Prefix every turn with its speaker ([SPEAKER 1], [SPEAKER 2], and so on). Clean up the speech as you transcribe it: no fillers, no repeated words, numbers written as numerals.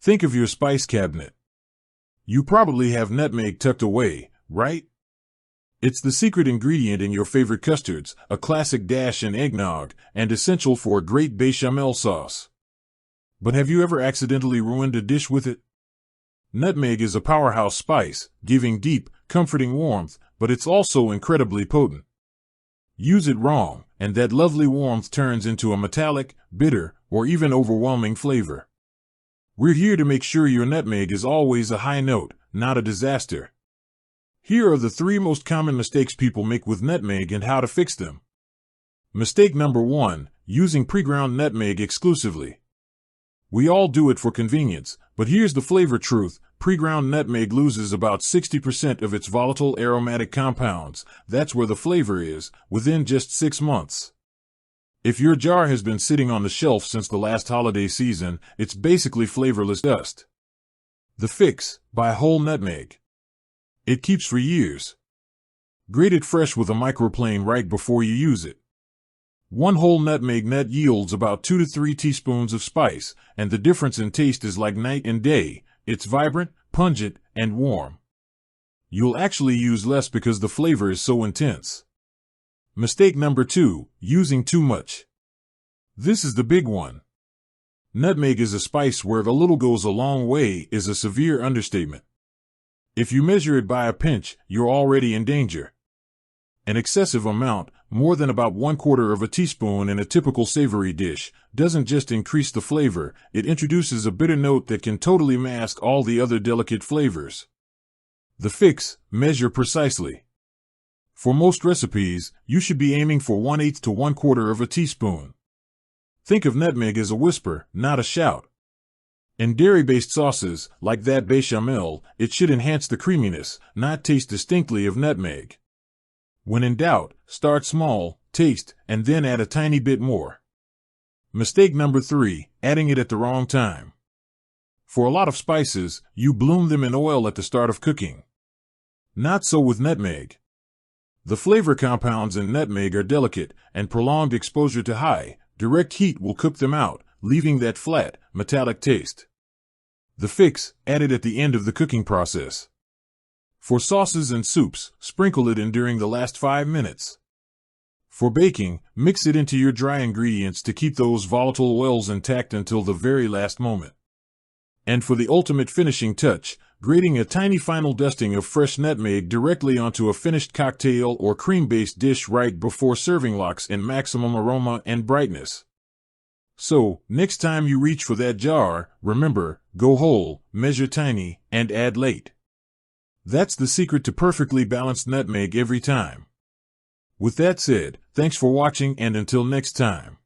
[SPEAKER 1] Think of your spice cabinet. You probably have nutmeg tucked away, right? It's the secret ingredient in your favorite custards, a classic dash in eggnog, and essential for a great bechamel sauce. But have you ever accidentally ruined a dish with it? Nutmeg is a powerhouse spice, giving deep, comforting warmth, but it's also incredibly potent. Use it wrong, and that lovely warmth turns into a metallic, bitter, or even overwhelming flavor. We're here to make sure your nutmeg is always a high note, not a disaster. Here are the 3 most common mistakes people make with nutmeg and how to fix them. Mistake number 1, using pre-ground nutmeg exclusively. We all do it for convenience, but here's the flavor truth. Pre-ground nutmeg loses about 60% of its volatile aromatic compounds, that's where the flavor is, within just 6 months. If your jar has been sitting on the shelf since the last holiday season, it's basically flavorless dust. The fix: buy whole nutmeg. It keeps for years. Grate it fresh with a microplane right before you use it. 1 whole nutmeg nut yields about 2 to 3 teaspoons of spice, and the difference in taste is like night and day. It's vibrant, pungent, and warm. You'll actually use less because the flavor is so intense. Mistake number 2, using too much. This is the big one. Nutmeg is a spice where a little goes a long way is a severe understatement. If you measure it by a pinch, you're already in danger. An excessive amount, more than about 1/4 of a teaspoon in a typical savory dish, doesn't just increase the flavor, it introduces a bitter note that can totally mask all the other delicate flavors. The fix: measure precisely. For most recipes, you should be aiming for 1/8 to 1/4 of a teaspoon. Think of nutmeg as a whisper, not a shout. In dairy-based sauces, like that bechamel, it should enhance the creaminess, not taste distinctly of nutmeg. When in doubt, start small, taste, and then add a tiny bit more. Mistake number 3, adding it at the wrong time. For a lot of spices, you bloom them in oil at the start of cooking. Not so with nutmeg. The flavor compounds in nutmeg are delicate, and prolonged exposure to high, direct heat will cook them out, leaving that flat, metallic taste. The fix: add it at the end of the cooking process. For sauces and soups, sprinkle it in during the last 5 minutes. For baking, mix it into your dry ingredients to keep those volatile oils intact until the very last moment. And for the ultimate finishing touch, grating a tiny final dusting of fresh nutmeg directly onto a finished cocktail or cream-based dish right before serving locks in maximum aroma and brightness. So, next time you reach for that jar, remember, go whole, measure tiny, and add late. That's the secret to perfectly balanced nutmeg every time. With that said, thanks for watching, and until next time.